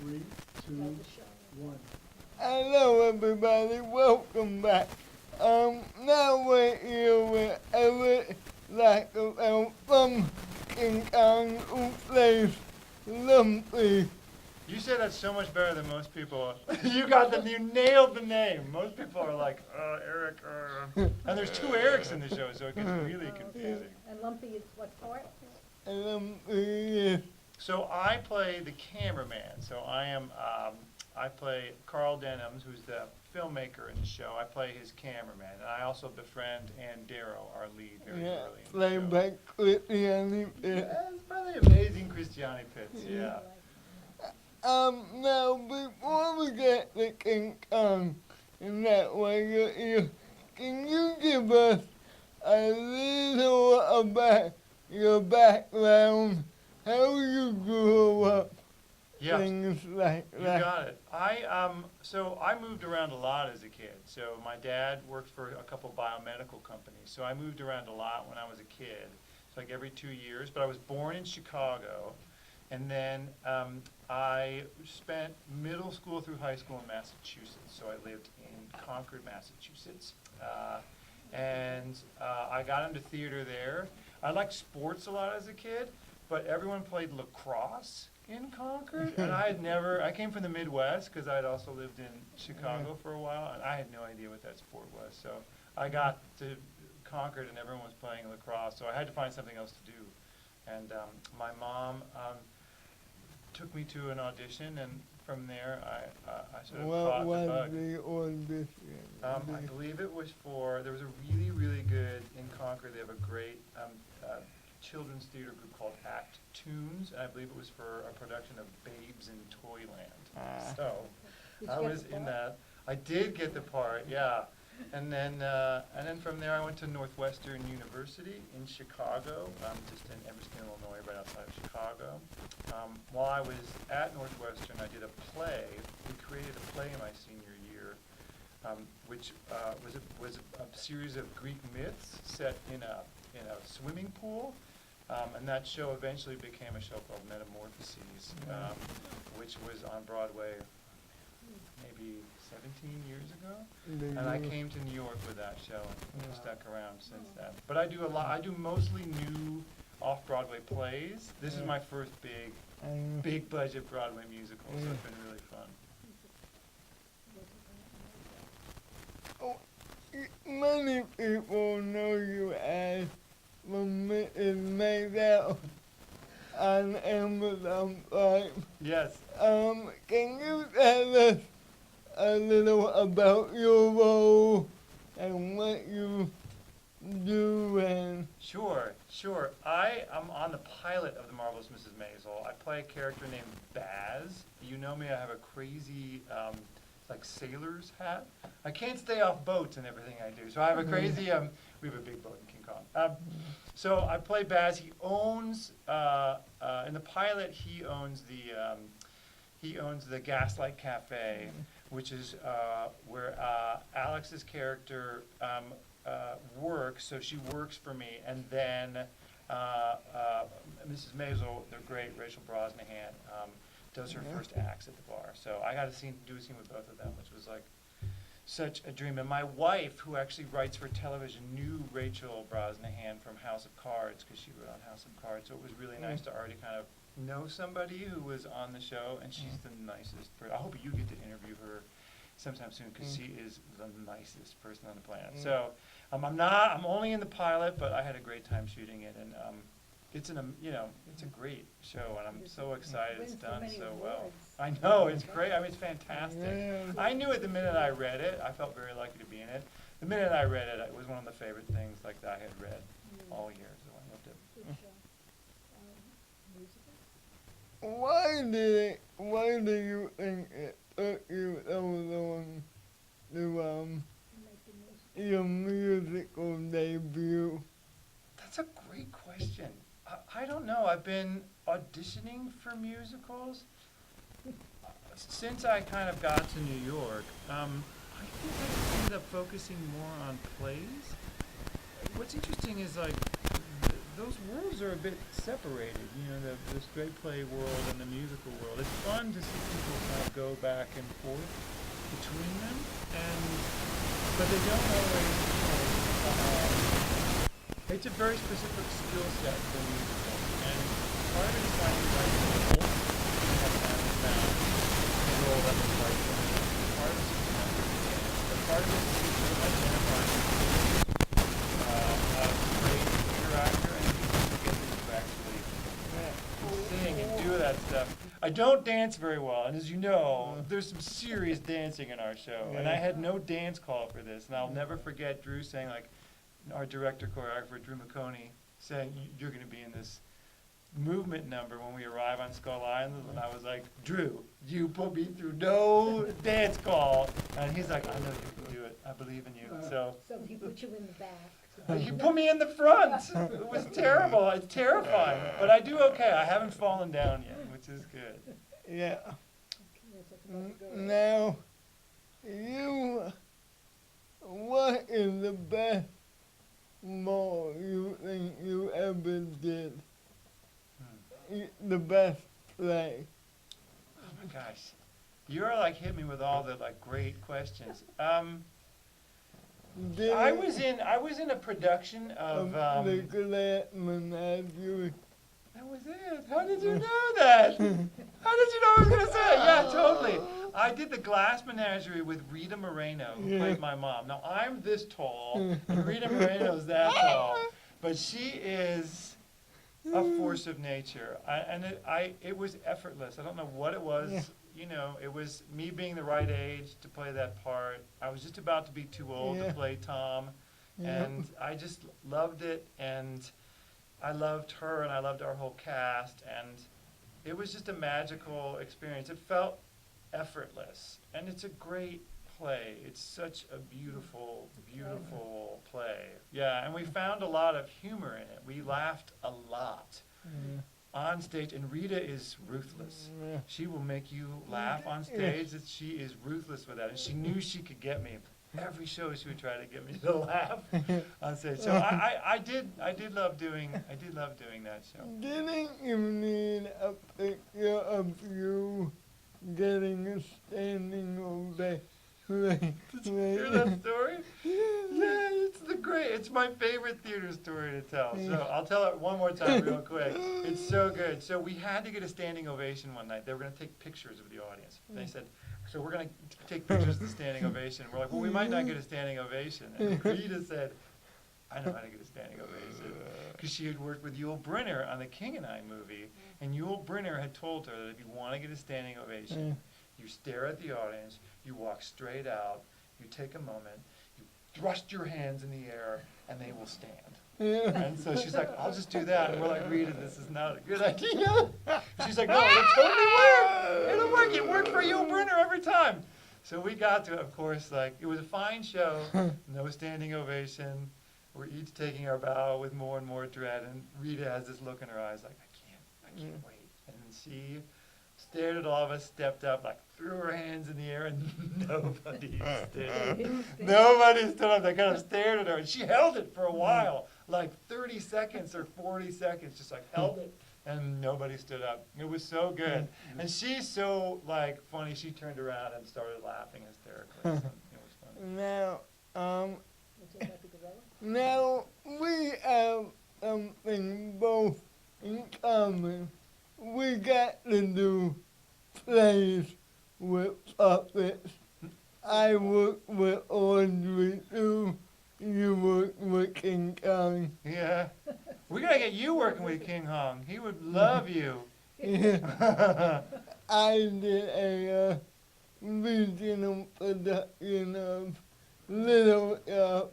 3, 2, 1. Hello everybody, welcome back. Now we're here with Erik Lochtefeld from King Kong, who plays Lumpy. You say that so much better than most people. You nailed the name. Most people are like, Erik, and there's two Eriks in the show, so it gets really confusing. And Lumpy is what part? Lumpy, So I play the cameraman. So I play Carl Denhams, who's the filmmaker in the show. I play his cameraman, and I also befriend Ann Darrow, our lead, very yeah, early in play the show. back Christiani Pitts. That's probably amazing Christiani Pitts, yeah. Now before we get to King Kong, and that way you're here, can you give us a little about your background, how you grew up, Yeah. things like You that? got it. So I moved around a lot as a kid. So my dad worked for a couple biomedical companies. So I moved around a lot when I was a kid. It's like every 2 years. But I was born in Chicago, and then I spent middle school through high school in Massachusetts. So I lived in Concord, Massachusetts, and I got into theater there. I liked sports a lot as a kid, but everyone played lacrosse in Concord, and I came from the Midwest because I had also lived in Chicago for a while, and I had no idea what that sport was. So I got to Concord, and everyone was playing lacrosse, so I had to find something else to do. And my mom took me to an audition, and from there I sort of What caught the was bug. the audition? I believe it was there was a really, really good, in Concord, they have a great children's theater group called Act Tunes, and I believe it was for a production of Babes in Toyland. So Did I you get was the in part? that. I did get the part, yeah. And then from there I went to Northwestern University in Chicago, just in Evanston, Illinois, right outside of Chicago. While I was at Northwestern, I did a play. We created a play in my senior year, which was a series of Greek myths set in a swimming pool. And that show eventually became a show called Metamorphoses, which was on Broadway maybe 17 years ago. And I came to New York with that show and stuck around since then. But I do mostly new off-Broadway plays. This is my first big budget Broadway musical, so it's been really fun. Many people know you as Mrs Maisel on Amazon Prime. Yes. Can you tell us a little about your role and what you do and Sure. I am on the pilot of the Marvelous Mrs Maisel. I play a character named Baz. You know me, I have a crazy like sailor's hat. I can't stay off boats and everything I do. So I have a crazy, we have a big boat in King Kong. So I play Baz. He owns, in the pilot, he owns the Gaslight Cafe, which is where Alex's character works. So she works for me, and then Mrs. Maisel, the great Rachel Brosnahan, does her first acts at the bar. So I got to do a scene with both of them, which was like such a dream. And my wife, who actually writes for television, knew Rachel Brosnahan from House of Cards because she wrote on House of Cards. So it was really nice to already kind of know somebody who was on the show, and she's the nicest person. I hope you get to interview her sometime soon because she is the nicest person on the planet. So I'm only in the pilot, but I had a great time shooting it, and it's a great show, and I'm so excited it's done so well. I know, it's great. I mean, it's fantastic. I knew it the minute I read it. I felt very lucky to be in it. The minute I read it, it was one of the favorite things like that I had read all year, so I loved it. Good show. why do you think it took you so long to your musical debut? That's a great question. I don't know. I've been auditioning for musicals since I kind of got to New York. I think I ended up focusing more on plays. What's interesting is like those worlds are a bit separated, the straight play world and the musical world. It's fun to see people kind of go back and forth between them, but they don't always, it's a very specific skill set for musical, and part of it is finding the right people who have found the role that was right for them. Part of it is but part of it is identifying a great theater actor and people who get to actually sing and do that stuff. I don't dance very well, and as you know, there's some serious dancing in our show, and I had no dance call for this, and I'll never forget Drew saying, like, our director, choreographer, Drew McConey, saying, you're going to be in this movement number when we arrive on Skull Island, and I was like, Drew, you put me through no dance call, and he's like, I know you can do it, I believe in you, So he put you in the back. he put me in the front. It was terrible. It's terrifying. But I do okay. I haven't fallen down yet, which is good. Yeah. Now, what is the best role you think you ever did? The best play? Oh my gosh. You're like hit me with all the like great questions. I was in a production of the Glass Menagerie. That was it. How did you know that? How did you know I was going to say it? Yeah, totally. I did the Glass Menagerie with Rita Moreno, who played my mom. Now, I'm this tall, and Rita Moreno's that tall, but she is a force of nature. It was effortless. I don't know what it was. It was me being the right age to play that part. I was just about to be too old to play Tom, and I just loved it, and I loved her, and I loved our whole cast, and it was just a magical experience. It felt effortless, and it's a great play. It's such a beautiful, beautiful play. Yeah, and we found a lot of humor in it. We laughed a lot on stage, and Rita is ruthless. She will make you laugh on stage. She is ruthless with that, and she knew she could get me. Every show she would try to get me to laugh on stage. So I did love doing that show. Didn't you need a picture of you getting a standing ovation? Did you hear that story? Yeah, it's my favorite theater story to tell. So I'll tell it one more time real quick. It's so good. So we had to get a standing ovation one night. They were going to take pictures of the audience. They said, so we're going to take pictures of the standing ovation. We're like, well, we might not get a standing ovation. And Rita said, I know how to get a standing ovation. Because she had worked with Yul Brynner on the King and I movie. And Yul Brynner had told her that if you want to get a standing ovation, you stare at the audience, you walk straight out, you take a moment, you thrust your hands in the air, and they will stand. And so she's like, I'll just do that. And we're like, Rita, this is not a good idea. She's like, no, it'll totally work. It'll work. It worked for Yul Brynner every time. So we got to it, of course, like, it was a fine show, no standing ovation. We're each taking our bow with more and more dread, and Rita has this look in her eyes like, I can't wait. And she stared at all of us, stepped up, like threw her hands in the air, and nobody stood up. Nobody stood up. They kind of stared at her, and she held it for a while, like 30 seconds or 40 seconds, just like held it, and nobody stood up. It was so good. And she's so like funny, she turned around and started laughing hysterically. So it was funny. Now we have something both in common. We got to do plays with puppets. I work with Audrey too. You work with King Kong. Yeah. We gotta get you working with King Hong. He would love you. I did a regional production of Little Shop.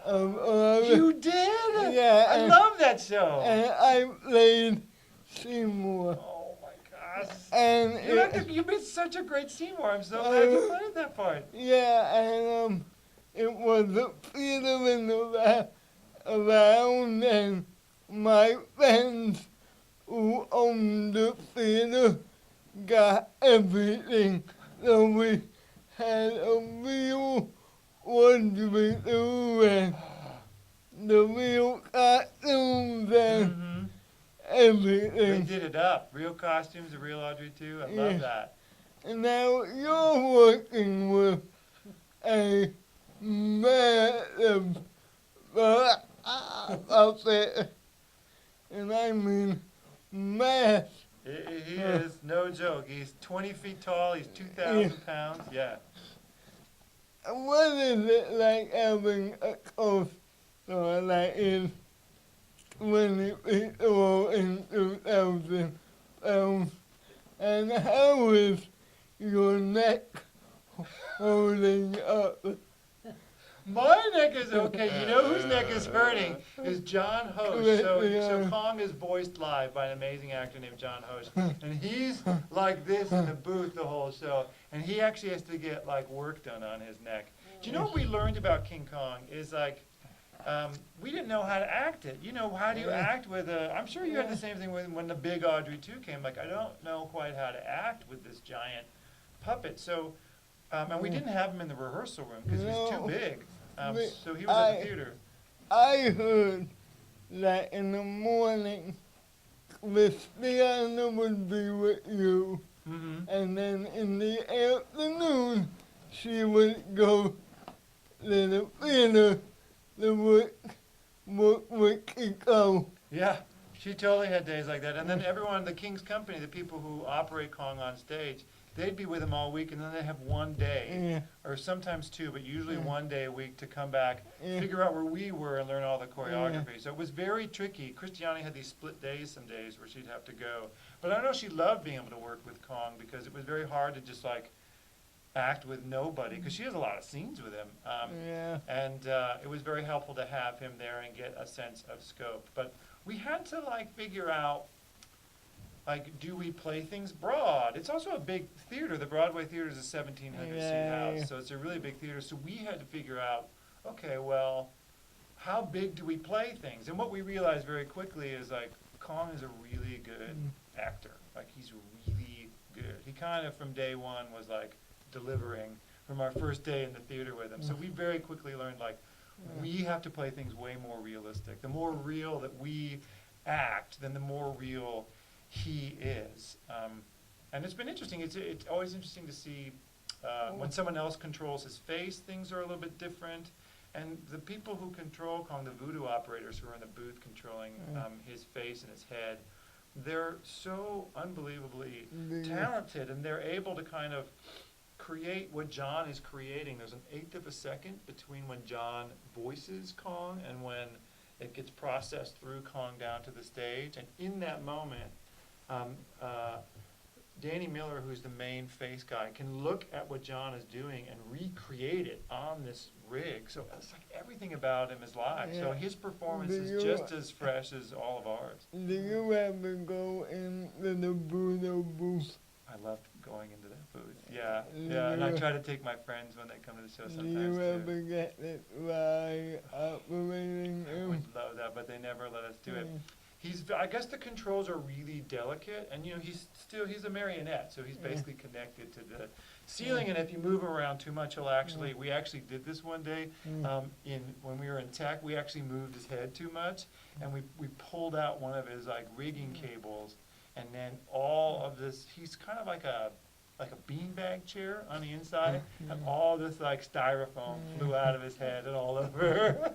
You did? Yeah. I love that show. And I played Seymour. Oh my gosh. And you've been such a great Seymour. I'm so glad you played that part. Yeah, and it was the theater in the around, and my friends who owned the theater got everything. So we had a real wonderful do, and the real costumes and Mm-hmm. They everything. did it up. Real costumes, the real Audrey too. I love Yeah. that. And now you're working with a massive outfit, and I mean mass. He is no joke. He's 20 feet tall. He's 2,000 pounds. Yeah. What is it like having a co-star that is 20 feet tall and 2,000 pounds? And how is your neck holding up? My neck is okay. You know whose neck is hurting is John Host. So Kong is voiced live by an amazing actor named John Host, and he's like this in the booth the whole show, and he actually has to get like work done on his neck. Do you know what we learned about King Kong is like we didn't know how to act it. You know, how do you act with a? I'm sure you had the same thing when the big Audrey 2 came. Like I don't know quite how to act with this giant puppet. So. And we didn't have him in the rehearsal room because he was too big. So he was at the theater. I heard that in the morning, Christiana would be with you, Mm-hmm. and then in the afternoon, she would go to the theater to work with Coco. Yeah, she totally had days like that. And then everyone, the King's Company, the people who operate Kong on stage, they'd be with him all week, and then they'd have one day, Yeah. or sometimes two, but usually one day a week to come back, Yeah. figure out where we were, and learn all the choreography. So it was very tricky. Christiane had these split days some days where she'd have to go. But I know she loved being able to work with Kong because it was very hard to just like act with nobody, because she has a lot of scenes with him. Yeah. And it was very helpful to have him there and get a sense of scope. But we had to like figure out, like, do we play things broad? It's also a big theater. The Broadway Theater is a 1,700 seat house, so it's a really big theater. So we had to figure out, okay, well, how big do we play things? And what we realized very quickly is like, Kong is a really good actor. Like, he's really good. He kind of from day one was like delivering from our first day in the theater with him. So we very quickly learned like, we have to play things way more realistic. The more real that we act, then the more real he is. And it's been interesting. It's always interesting to see when someone else controls his face, things are a little bit different. And the people who control Kong, the voodoo operators who are in the booth controlling his face and his head, they're so unbelievably talented, and they're able to kind of create what John is creating. There's an eighth of a second between when John voices Kong and when it gets processed through Kong down to the stage. And in that moment, Danny Miller, who's the main face guy, can look at what John is doing and recreate it on this rig. So it's like everything about him is live. So his performance is just as fresh as all of ours. Do you ever go into the voodoo booth? I love going into that booth. Yeah, yeah. And I try to take my friends when they come to the show Do sometimes you ever too. get it right operating I him? would love that, but they never let us do it. I guess the controls are really delicate, and you know, he's a marionette, so he's basically connected to the ceiling, and if you move him around too much, we actually did this one day, when we were in tech, we actually moved his head too much, and we pulled out one of his like rigging cables, and then all of this, he's kind of like a beanbag chair on the inside, and all this like styrofoam flew out of his head and all over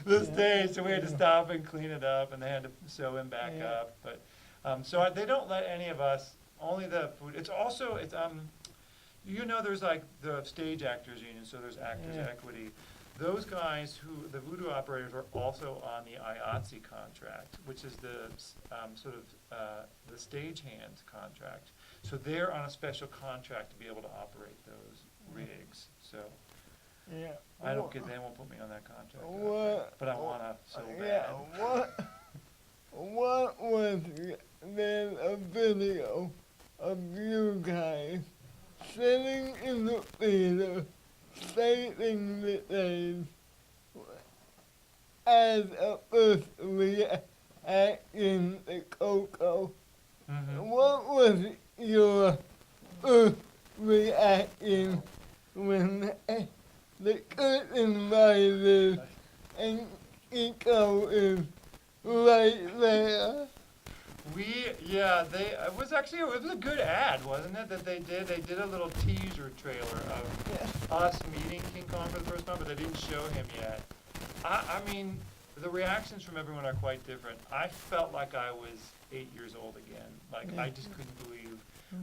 the stage. So we had to stop and clean it up, and they had to sew him back up. But so they don't let any of us. Only the food. It's you know, there's like the stage actors union, so there's Actors Equity. Those guys the voodoo operators are also on the IATSE contract, which is the sort of the stagehands contract. So they're on a special contract to be able to operate those rigs. So I don't get, they won't put me on that contract. But I wanna so bad. What was there a video of you guys sitting in the theater stating the names as a first reaction to Coco? What was your first reaction when the curtain rises and Coco is right there. It was actually, it was a good ad, wasn't it, that they did? They did a little teaser trailer of us meeting King Kong for the first time, but they didn't show him yet. I mean, the reactions from everyone are quite different. I felt like I was 8 years old again. Like, I just couldn't believe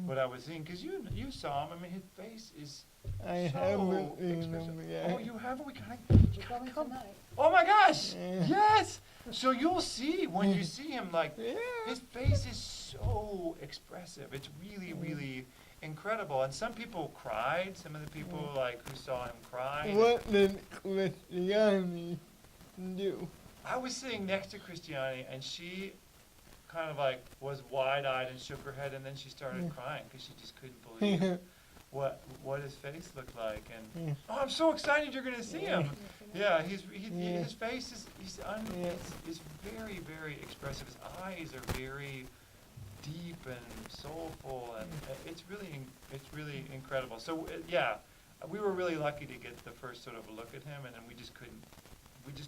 what I was seeing. Because you saw him. I mean, his face is I so haven't seen expressive. him yet. Oh, you haven't? We gotta We're going come. tonight. Oh my gosh! Yeah. Yes! So you'll see when you see him, like, Yeah. his face is so expressive. It's really, really incredible. And some people cried. Some of the people, like, who saw him cried. What did Christiane do? I was sitting next to Christiane, and she kind of, like, was wide-eyed and shook her head, and then she started crying because she just couldn't believe what his face looked like. And oh, I'm so excited you're gonna see him. Yeah, his face is is very, very expressive. His eyes are very deep and soulful, and it's really incredible. So we were really lucky to get the first sort of look at him, and then we just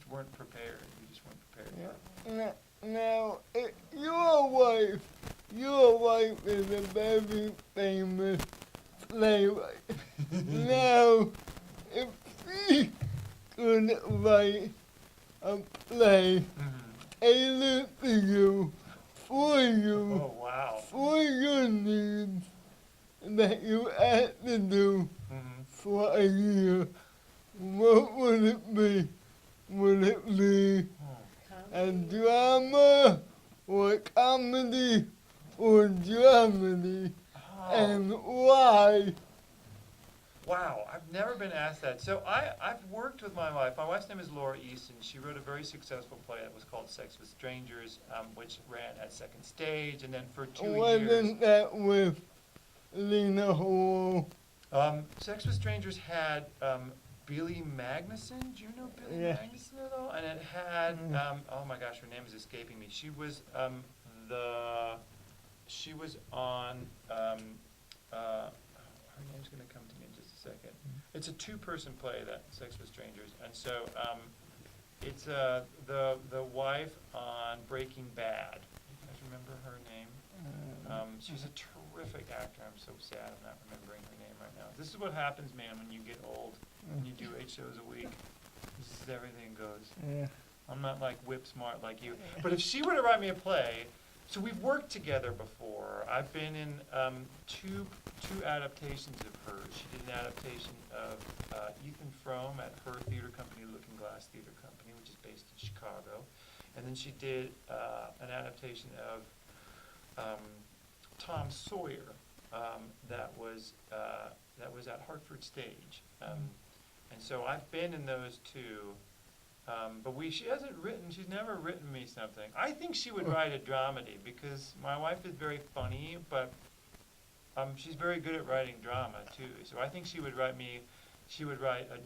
weren't prepared. Yeah. Now, your wife is a very famous playwright. Now, if she could write a play tailored to you, for you, Oh wow. for your needs, that you had to do for a year, what would it be? Would it be a drama or comedy or dramedy, and why? Wow, I've never been asked that. So I've worked with my wife. My wife's name is Laura Easton. She wrote a very successful play that was called Sex with Strangers, which ran at Second Stage, and then for 2 years. Wasn't that with Lena Hall? Sex with Strangers had Billy Magnuson. Do you know Billy Yeah. Magnuson at all? And it had oh my gosh, her name is escaping me. She was on her name's gonna come to me in just a second. It's a 2-person play, that Sex with Strangers, and so it's the wife on Breaking Bad. You guys remember her name? She's a terrific actor. I'm so sad I'm not remembering her name right now. This is what happens, man, when you get old and you do 8 shows a week. This is everything goes. Yeah. I'm not like whip smart like you. But if she were to write me a play, so we've worked together before. I've been in two adaptations of hers. She did an adaptation of Ethan Frome at her theater company, Looking Glass Theater Company, which is based in Chicago. And then she did an adaptation of Tom Sawyer that was at Hartford Stage. And so I've been in those two. But she's never written me something. I think she would write a dramedy because my wife is very funny, but she's very good at writing drama too. So I think she would write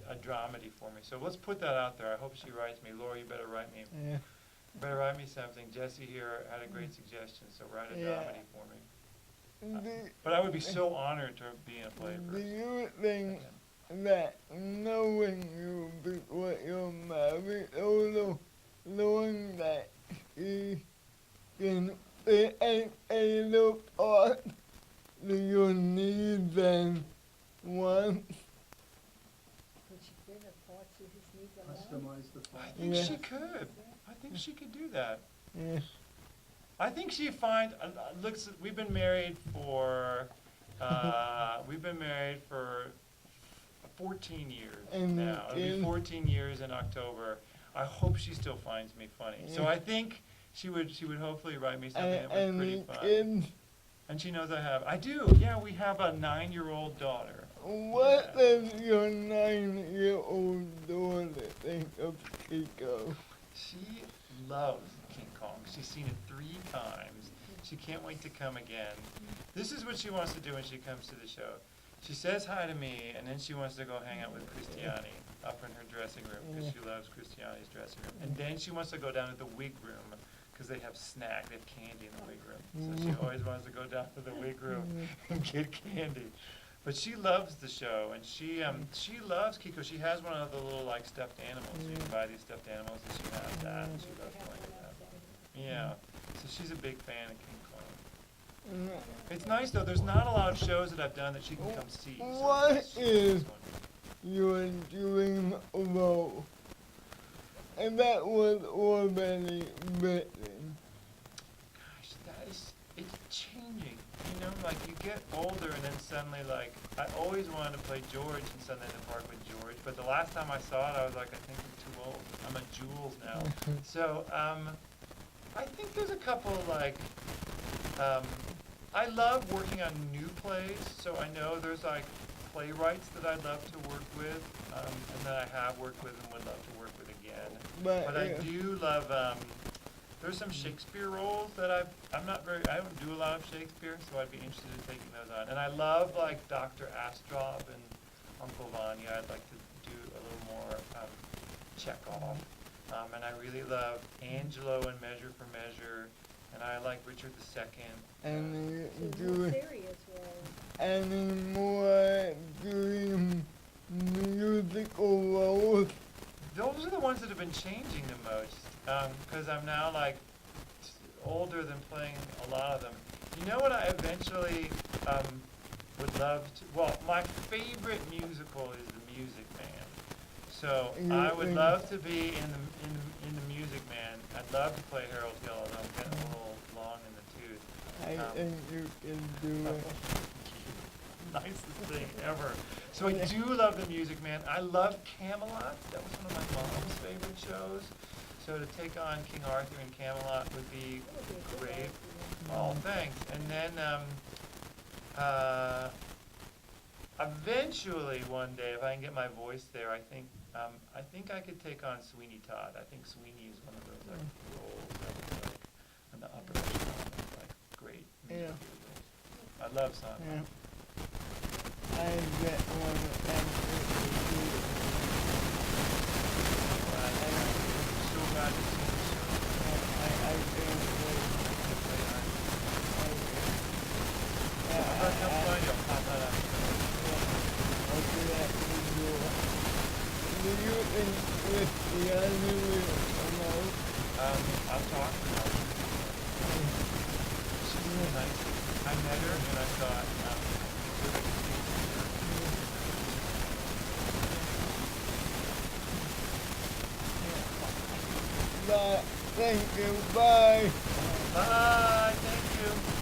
a dramedy for me. So let's put that out there. I hope she writes me. Laura, you better write me. Yeah. Better write me something. Jesse here had a great suggestion, so write a dramedy for me. But I would be so honored to be in a play for Do you think that knowing you before you're married, although knowing that she can fit a little part to your needs and wants? Could she fit a part to his needs alone? Customize the I font. think Yeah. she could. I think she could do that. Yeah. I think she find looks. We've been married for 14 years And now. It'll be 14 years in October. I hope she still finds me funny. So I think she would hopefully write me something that was pretty fun. Kids, And she knows I have. I do. Yeah, we have a 9-year-old daughter. what does your 9-year-old daughter think of Coco? She loves King Kong. She's seen it 3 times. She can't wait to come again. This is what she wants to do when she comes to the show. She says hi to me, and then she wants to go hang out with Christiane up in her dressing room because she loves Christiane's dressing room. And then she wants to go down to the wig room because they have snack, they have candy in the wig room. So she always wants to go down to the wig room and get candy. But she loves the show, and she loves Kiko. She has one of the little like stuffed animals. You can buy these stuffed animals, and she has that, and she loves playing with that. Yeah, so she's a big fan of King Kong. It's nice though. There's not a lot of shows that I've done that she can come see. So What it's is wonderful. your dream role? And that was already written. Gosh, it's changing. You know, like you get older and then suddenly like, I always wanted to play George in Sunday in the Park with George, but the last time I saw it, I was like, I think I'm too old. I'm a Jules now. So, I think there's a couple like, I love working on new plays, so I know there's like playwrights that I'd love to work with, and that I have worked with and would love to work with again. But I do love, there's some Shakespeare roles that I don't do a lot of Shakespeare, so I'd be interested in taking those on. And I love like Dr. Astrop and Uncle Vanya. I'd like to do a little more Chekhov. And I really love Angelo in Measure for Measure, and I like Richard II. And So more serious role. any more dream musical roles? Those are the ones that have been changing the most, because I'm now like older than playing a lot of them. You know what I eventually would love to, well, my favorite musical is The Music Man. So I would love to be in the Music Man. I'd love to play Harold Hill, although I'm getting a little long in the tooth. I think you can do it. Nicest thing ever. So I do love The Music Man. I love Camelot. That was one of my mom's favorite shows. So to take on King Arthur in Camelot would be great. Oh, thanks. And then eventually one day, if I can get my voice there, I think I could take on Sweeney Todd. I think Sweeney is one of those like roles that was like in the upper echelon of like great music roles. I love Sondheim. I get one and So glad to see you, sir. I can't wait. If I come find you, I'll pop that out. I'll do that for you. Do you think with the other I'll talk to her. She's really nice. I met her and I thought, But thank you, bye. bye, thank